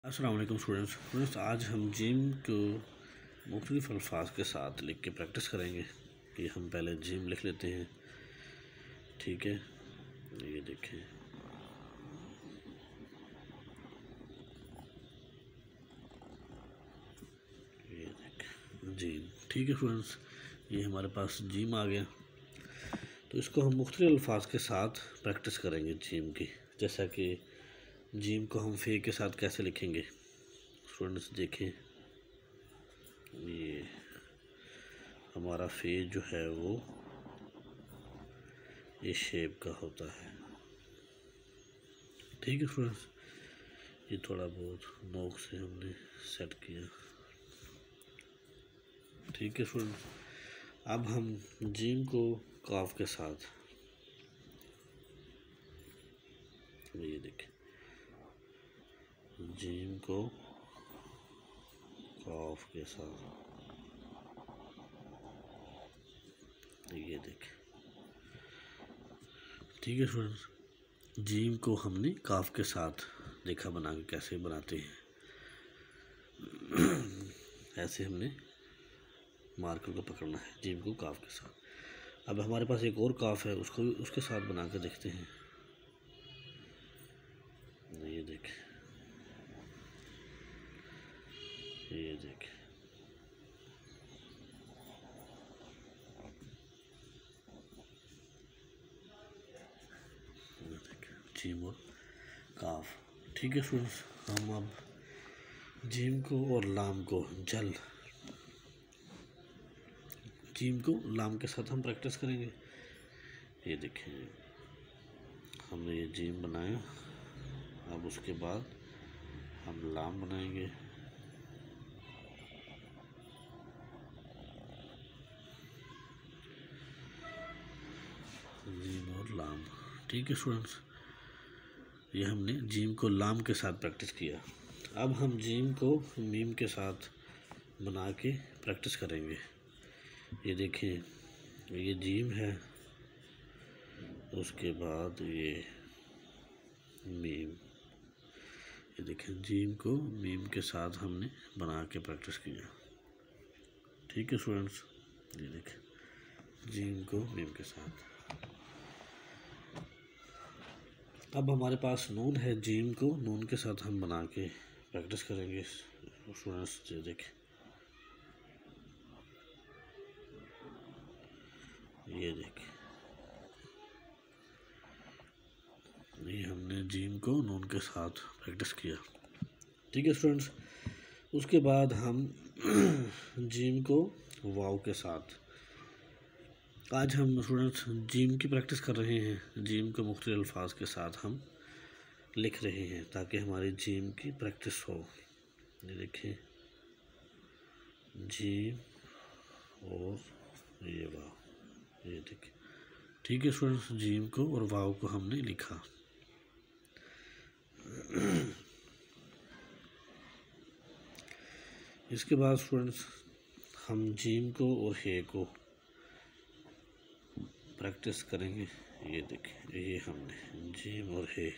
अस्सलाम वालेकुम स्टूडेंट्स, आज हम जिम को मुख्तलिफ अल्फाज के साथ लिख के प्रैक्टिस करेंगे। कि हम पहले जिम लिख लेते हैं। ठीक है, ये देखें, ये देखें जिम। ठीक है स्टूडेंट्स, ये हमारे पास जिम आ गया। तो इसको हम मुख्तलिफ अल्फाज के साथ प्रैक्टिस करेंगे जिम की। जैसा कि जिम को हम फे के साथ कैसे लिखेंगे स्टूडेंट्स देखें। ये हमारा फेस जो है वो इस शेप का होता है। ठीक है फ्रेंड्स, ये थोड़ा बहुत नोक से हमने सेट किया। ठीक है फ्रेंड्स, अब हम जिम को काफ के साथ, ये देखें, जिम को काफ के साथ, ये देखें। ठीक है फ्रेंड्स, जिम को हमने काफ के साथ देखा बना के कैसे बनाते हैं। ऐसे हमने मार्कर को पकड़ना है जिम को काफ के साथ। अब हमारे पास एक और काफ है, उसको भी उसके साथ बना के देखते हैं। ये देखें, ये देखें, जिम और काफ। ठीक है स्टूडेंट्स, हम अब जिम को और लाम को जिम को लाम के साथ हम प्रैक्टिस करेंगे। ये देखें, हमने ये जिम बनाया। अब उसके बाद हम लाम बनाएंगे। जिम और लाम। ठीक है स्टूडेंट्स, ये हमने जिम को लाम के साथ प्रैक्टिस किया। अब हम जिम को मीम के साथ बना के प्रैक्टिस करेंगे। ये देखें, ये जिम है, उसके बाद ये मीम। ये देखें, जिम को मीम के साथ हमने बना के प्रैक्टिस किया। ठीक है स्टूडेंट्स, ये देखें, जिम को मीम के साथ। अब हमारे पास नून है, जिम को नून के साथ हम बना के प्रैक्टिस करेंगे स्टूडेंट्स। ये देखें, ये देखें, ये हमने जिम को नून के साथ प्रैक्टिस किया। ठीक है स्टूडेंट्स, उसके बाद हम जिम को वाव के साथ। आज हम स्टूडेंट्स जिम की प्रैक्टिस कर रहे हैं। जिम के मुख्तलिफ अल्फाज के साथ हम लिख रहे हैं ताकि हमारी जिम की प्रैक्टिस हो। ये देखिए, जिम और ये वाव, ये देखिए। ठीक है स्टूडेंट्स, जिम को और वाव को हमने लिखा। इसके बाद स्टूडेंट्स हम जिम को और हे को प्रैक्टिस करेंगे। ये देखिए, ये हमने जिम और हे।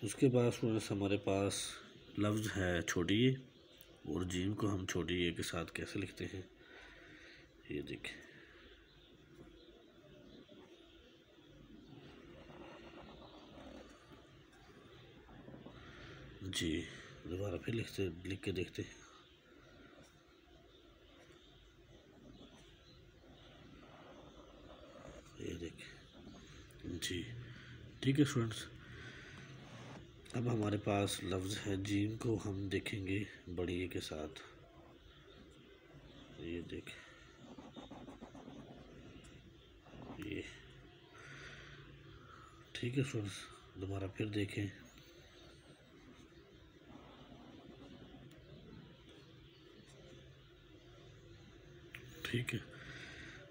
उसके बाद स्टूडेंट्स हमारे पास लफ्ज़ है छोटी ए, और जिम को हम छोटी ए के साथ कैसे लिखते हैं। ये देखिए, जी, दोबारा फिर लिख के देखते हैं। ये देखिए, जी। ठीक है स्टूडेंट्स, अब हमारे पास लफ्ज़ है, जिम को हम देखेंगे बड़ी ए के साथ। ये देखें, ये। ठीक है स्टूडेंट्स, दोबारा फिर देखें। ठीक है,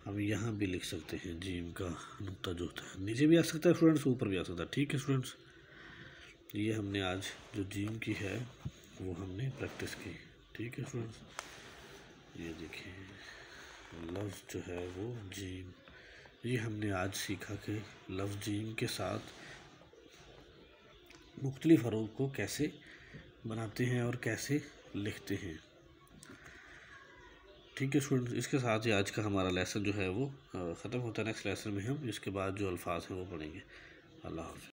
हम यहाँ भी लिख सकते हैं जिम का नुक्ता जो होता है, नीचे भी आ सकता है स्टूडेंट्स, ऊपर भी आ सकता है। ठीक है स्टूडेंट्स, ये हमने आज जो जिम की है वो हमने प्रैक्टिस की। ठीक है स्टूडेंट्स, ये देखिए, लफ्ज़ जो है वो जिम, ये हमने आज सीखा कि लफ्ज़ जिम के साथ मुख्तलिफ हरूफ को कैसे बनाते हैं और कैसे लिखते हैं। ठीक है स्टूडेंट्स, इसके साथ ही आज का हमारा लेसन जो है वो ख़त्म होता है। नेक्स्ट लेसन में हम इसके बाद जो अल्फाज हैं वो पढ़ेंगे। अल्लाह हाफ़िज़।